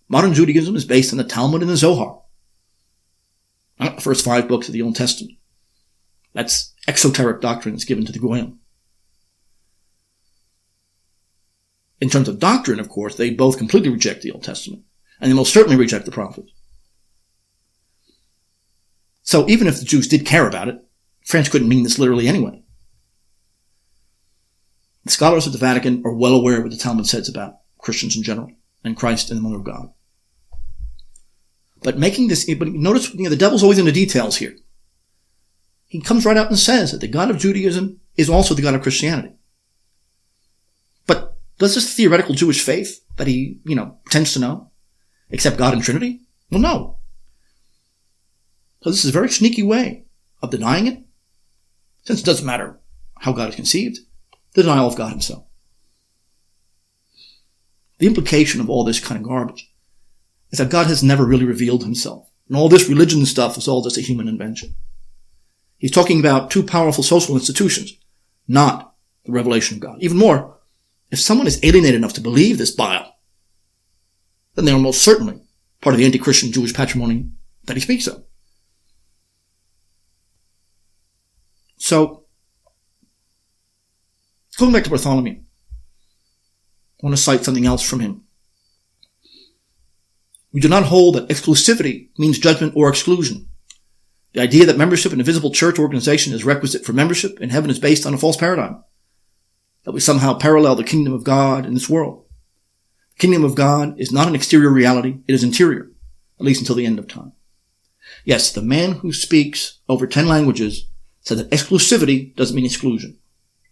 Modern Judaism is based on the Talmud and the Zohar, not the first 5 books of the Old Testament. That's exoteric doctrines given to the Goyim. In terms of doctrine, of course, they both completely reject the Old Testament, and they most certainly reject the prophets. So even if the Jews did care about it, France couldn't mean this literally anyway. The scholars of the Vatican are well aware of what the Talmud says about Christians in general, and Christ and the Mother of God. But notice, the devil's always in the details here. He comes right out and says that the God of Judaism is also the God of Christianity. But does this theoretical Jewish faith that he, pretends to know, accept God in Trinity? Well, no. So this is a very sneaky way of denying it, since it doesn't matter how God is conceived, the denial of God himself. The implication of all this kind of garbage is that God has never really revealed himself, and all this religion stuff is all just a human invention. He's talking about 2 powerful social institutions, not the revelation of God. Even more, if someone is alienated enough to believe this bile, then they are most certainly part of the anti-Christian Jewish patrimony that he speaks of. So, going back to Bartholomew, I want to cite something else from him. We do not hold that exclusivity means judgment or exclusion. The idea that membership in a visible church organization is requisite for membership in heaven is based on a false paradigm, that we somehow parallel the kingdom of God in this world. The kingdom of God is not an exterior reality, it is interior, at least until the end of time. Yes, the man who speaks over 10 languages said that exclusivity doesn't mean exclusion.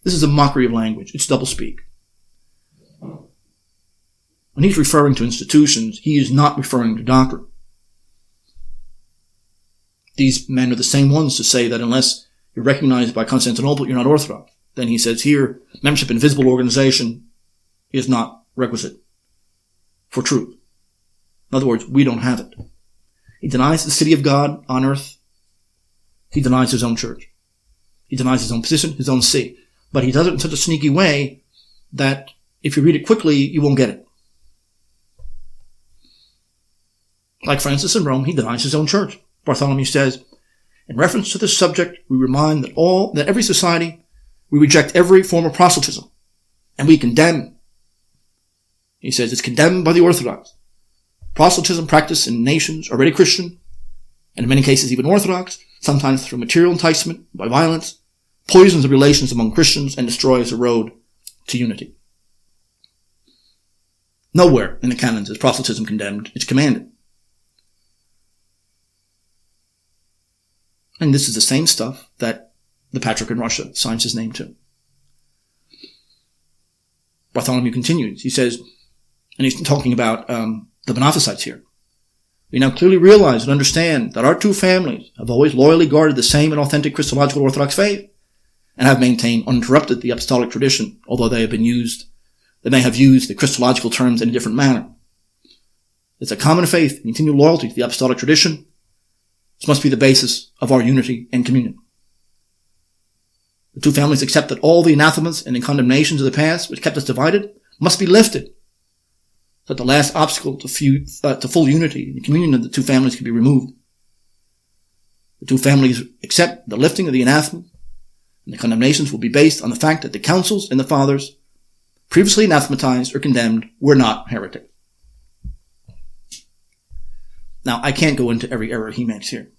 This is a mockery of language. It's doublespeak. When he's referring to institutions, he is not referring to doctrine. These men are the same ones to say that unless you're recognized by Constantinople, you're not Orthodox. Then he says here, membership in a visible organization is not requisite for truth. In other words, we don't have it. He denies the city of God on earth. He denies his own church. He denies his own position, his own see. But he does it in such a sneaky way that if you read it quickly, you won't get it. Like Francis in Rome, he denies his own church. Bartholomew says, in reference to this subject, we remind that every society, we reject every form of proselytism, and we condemn. He says it's condemned by the Orthodox. Proselytism practiced in nations already Christian and in many cases even Orthodox, sometimes through material enticement, by violence, poisons the relations among Christians and destroys the road to unity. Nowhere in the canons is proselytism condemned, it's commanded. And this is the same stuff that the Patriarch in Russia signs his name to. Bartholomew continues. He says, and he's talking about the Monophysites here. We now clearly realize and understand that our two families have always loyally guarded the same and authentic Christological Orthodox faith and have maintained uninterrupted the apostolic tradition, although they may have used the Christological terms in a different manner. It's a common faith and continued loyalty to the apostolic tradition. This must be the basis of our unity and communion. The two families accept that all the anathemas and the condemnations of the past, which kept us divided, must be lifted, so that the last obstacle to full unity and communion of the two families can be removed. The two families accept the lifting of the anathema, and the condemnations will be based on the fact that the councils and the fathers, previously anathematized or condemned, were not heretics. Now, I can't go into every error he makes here.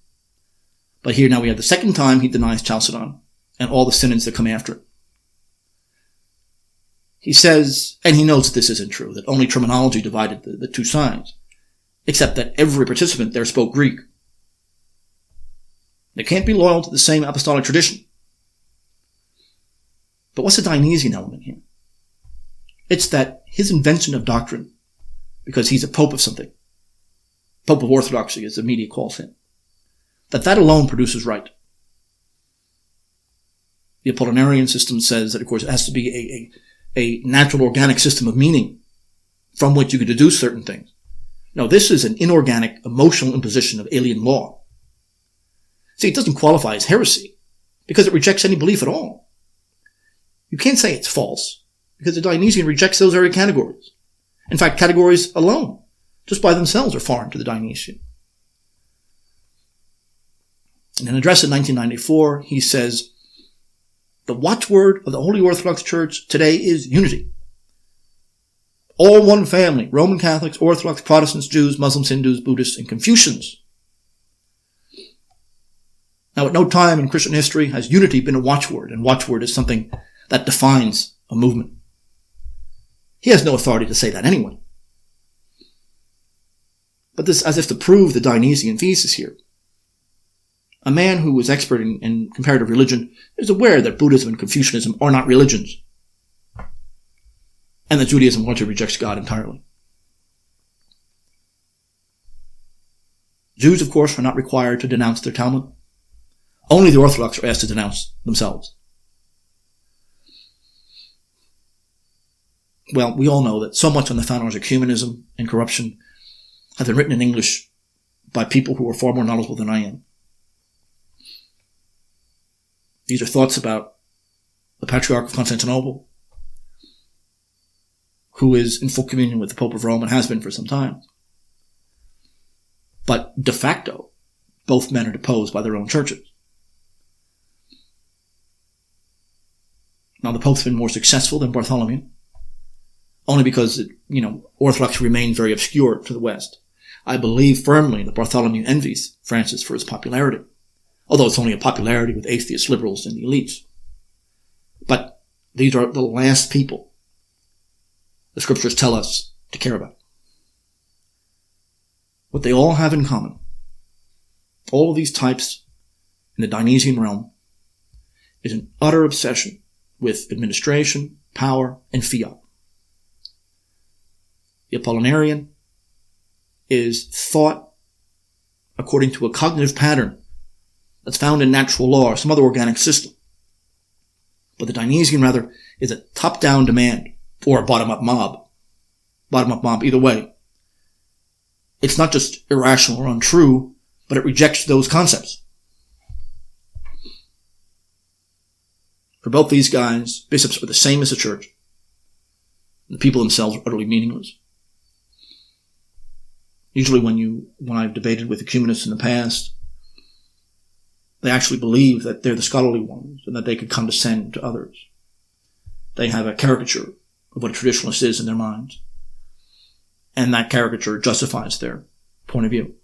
But here now we have the second time he denies Chalcedon and all the synods that come after it. He says, and he notes that this isn't true, that only terminology divided the two sides, except that every participant there spoke Greek. They can't be loyal to the same apostolic tradition. But what's the Dionysian element here? It's that his invention of doctrine, because he's a pope of something, Pope of Orthodoxy, as the media calls him, that alone produces right. The Apollinarian system says that, of course, it has to be a natural organic system of meaning from which you can deduce certain things. No, this is an inorganic, emotional imposition of alien law. See, it doesn't qualify as heresy because it rejects any belief at all. You can't say it's false because the Dionysian rejects those very categories. In fact, categories alone, just by themselves, are foreign to the Dionysian. In an address in 1994, he says, "The watchword of the Holy Orthodox Church today is unity. All one family, Roman Catholics, Orthodox, Protestants, Jews, Muslims, Hindus, Buddhists, and Confucians." Now, at no time in Christian history has unity been a watchword, and watchword is something that defines a movement. He has no authority to say that anyway. But this, as if to prove the Dionysian thesis here. A man who was expert in comparative religion is aware that Buddhism and Confucianism are not religions, and that Judaism largely rejects God entirely. Jews, of course, are not required to denounce their Talmud. Only the Orthodox are asked to denounce themselves. Well, we all know that so much on the founders of ecumenism and corruption have been written in English by people who are far more knowledgeable than I am. These are thoughts about the Patriarch of Constantinople, who is in full communion with the Pope of Rome and has been for some time. But de facto, both men are deposed by their own churches. Now, the Pope's been more successful than Bartholomew, only because, Orthodoxy remains very obscure to the West. I believe firmly that Bartholomew envies Francis for his popularity, although it's only a popularity with atheists, liberals, and the elites. But these are the last people the scriptures tell us to care about. What they all have in common, all of these types in the Dionysian realm, is an utter obsession with administration, power, and fiat. The Apollinarian is thought according to a cognitive pattern that's found in natural law or some other organic system. But the Dionysian, rather, is a top-down demand or a bottom-up mob. Bottom-up mob, either way. It's not just irrational or untrue, but it rejects those concepts. For both these guys, bishops are the same as the church. The people themselves are utterly meaningless. Usually when I've debated with ecumenists in the past, they actually believe that they're the scholarly ones and that they could condescend to others. They have a caricature of what a traditionalist is in their minds. And that caricature justifies their point of view.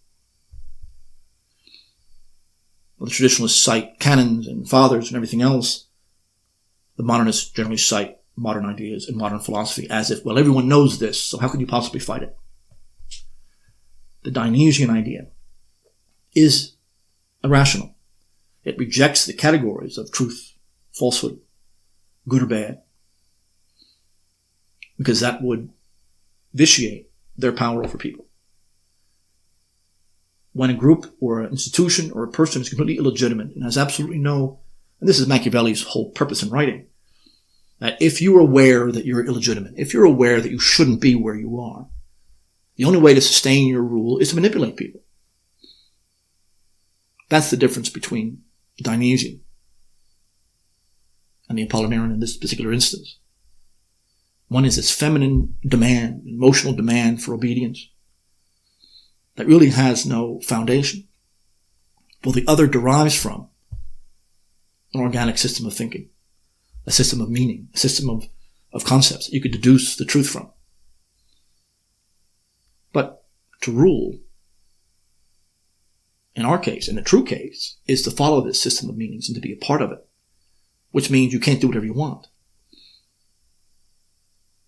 Well, the traditionalists cite canons and fathers and everything else. The modernists generally cite modern ideas and modern philosophy as if, well, everyone knows this, so how could you possibly fight it? The Dionysian idea is irrational. It rejects the categories of truth, falsehood, good or bad, because that would vitiate their power over people. When a group or an institution or a person is completely illegitimate and has absolutely no, and this is Machiavelli's whole purpose in writing, that if you're aware that you're illegitimate, if you're aware that you shouldn't be where you are, the only way to sustain your rule is to manipulate people. That's the difference between Dionysian and the Apollinarian in this particular instance. One is this feminine demand, emotional demand for obedience that really has no foundation, while the other derives from an organic system of thinking, a system of meaning, a system of concepts that you could deduce the truth from. But to rule, in our case, in the true case, is to follow this system of meanings and to be a part of it, which means you can't do whatever you want.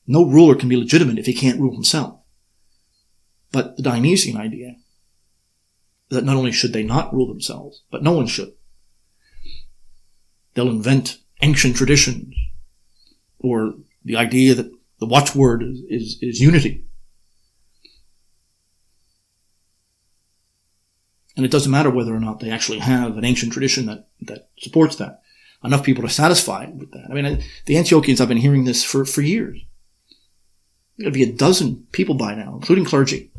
No ruler can be legitimate if he can't rule himself. But the Dionysian idea is that not only should they not rule themselves, but no one should. They'll invent ancient traditions, or the idea that the watchword is unity. And it doesn't matter whether or not they actually have an ancient tradition that supports that. Enough people are satisfied with that. I mean, the Antiochians, I've been hearing this for years. There'll be a dozen people by now, including clergy,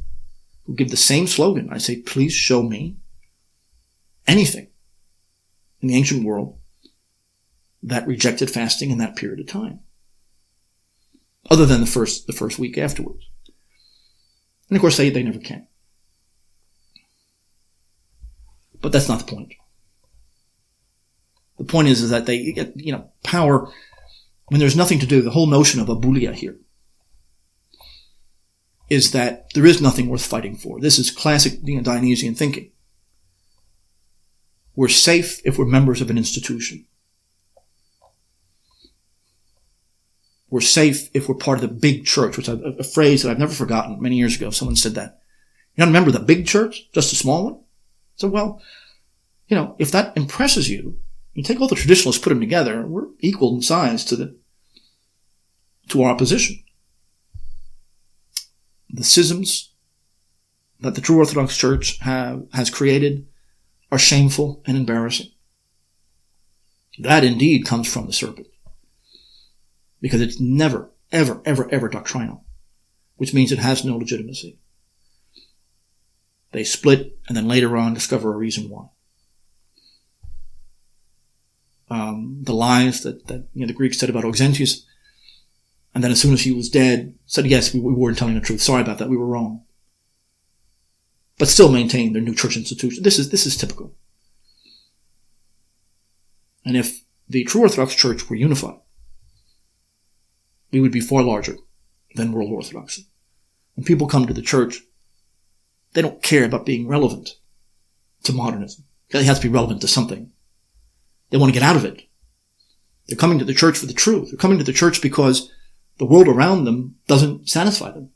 who give the same slogan. I say, please show me anything in the ancient world that rejected fasting in that period of time, other than the first week afterwards. And of course, they never can. But that's not the point. The point is that they get, power when there's nothing to do. The whole notion of abulia here is that there is nothing worth fighting for. This is classic Dionysian thinking. We're safe if we're members of an institution. We're safe if we're part of the big church, which is a phrase that I've never forgotten. Many years ago, someone said that. You're not a member of the big church, just a small one? So, well, if that impresses you, you take all the traditionalists, put them together, and we're equal in size to our opposition. The schisms that the true Orthodox Church has created are shameful and embarrassing. That indeed comes from the serpent, because it's never, ever, ever, ever doctrinal, which means it has no legitimacy. They split and then later on discover a reason why. The lies that the Greeks said about Auxentius, and then as soon as he was dead, said, yes, we weren't telling the truth. Sorry about that. We were wrong. But still maintain their new church institution. This is typical. And if the true Orthodox Church were unified, we would be far larger than world Orthodoxy. When people come to the church, they don't care about being relevant to modernism. It has to be relevant to something. They want to get out of it. They're coming to the church for the truth. They're coming to the church because the world around them doesn't satisfy them.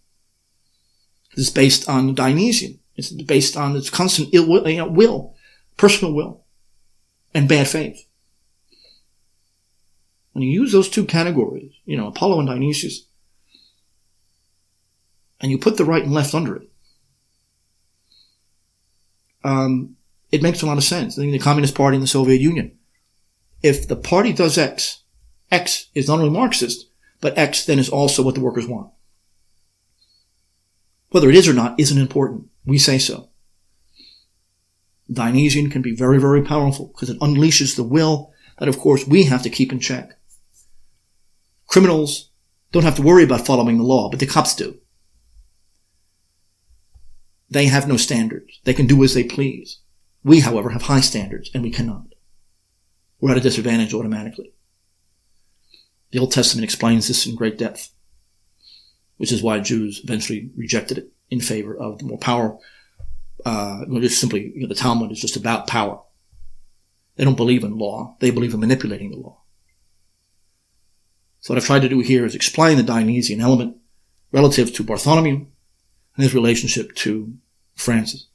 It's based on Dionysian. It's based on its constant ill will, personal will, and bad faith. When you use those two categories, Apollo and Dionysius, and you put the right and left under it, it makes a lot of sense. I think the Communist Party in the Soviet Union, if the party does X, X is not only Marxist, but X then is also what the workers want. Whether it is or not isn't important. We say so. Dionysian can be very, very powerful because it unleashes the will that, of course, we have to keep in check. Criminals don't have to worry about following the law, but the cops do. They have no standards. They can do as they please. We, however, have high standards, and we cannot. We're at a disadvantage automatically. The Old Testament explains this in great depth, which is why Jews eventually rejected it in favor of the more power. Just simply, the Talmud is just about power. They don't believe in law. They believe in manipulating the law. So what I've tried to do here is explain the Dionysian element relative to Bartholomew and his relationship to Francis.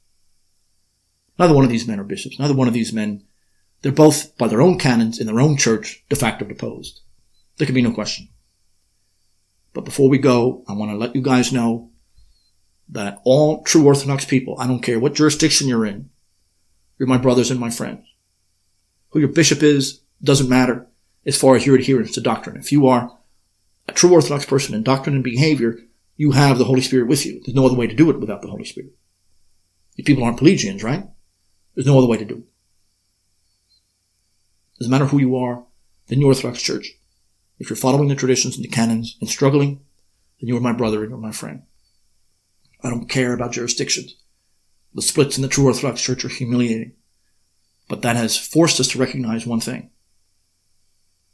Neither one of these men are bishops. Neither one of these men, they're both, by their own canons, in their own church, de facto deposed. There can be no question. But before we go, I want to let you guys know that all true Orthodox people, I don't care what jurisdiction you're in, you're my brothers and my friends. Who your bishop is doesn't matter as far as your adherence to doctrine. If you are a true Orthodox person in doctrine and behavior, you have the Holy Spirit with you. There's no other way to do it without the Holy Spirit. You people aren't Pelagians, right? There's no other way to do it. Doesn't matter who you are in the Orthodox Church. If you're following the traditions and the canons and struggling, then you're my brother and you're my friend. I don't care about jurisdictions. The splits in the true Orthodox Church are humiliating. But that has forced us to recognize one thing.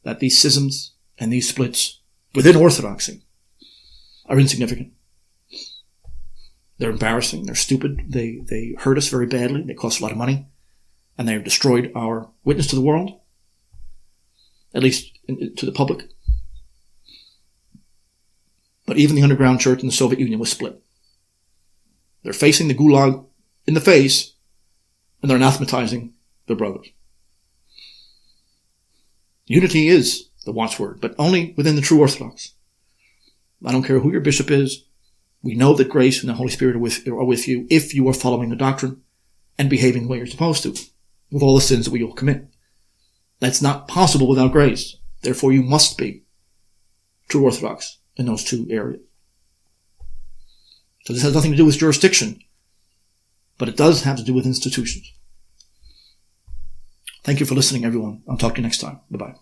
That these schisms and these splits within Orthodoxy are insignificant. They're embarrassing. They're stupid. They hurt us very badly. They cost a lot of money. And they have destroyed our witness to the world. At least to the public. But even the underground church in the Soviet Union was split. They're facing the gulag in the face, and they're anathematizing their brothers. Unity is the watchword, but only within the true Orthodox. I don't care who your bishop is. We know that grace and the Holy Spirit are with you if you are following the doctrine and behaving the way you're supposed to, with all the sins that we all commit. That's not possible without grace. Therefore, you must be true Orthodox in those two areas. So this has nothing to do with jurisdiction, but it does have to do with institutions. Thank you for listening, everyone. I'll talk to you next time. Bye-bye.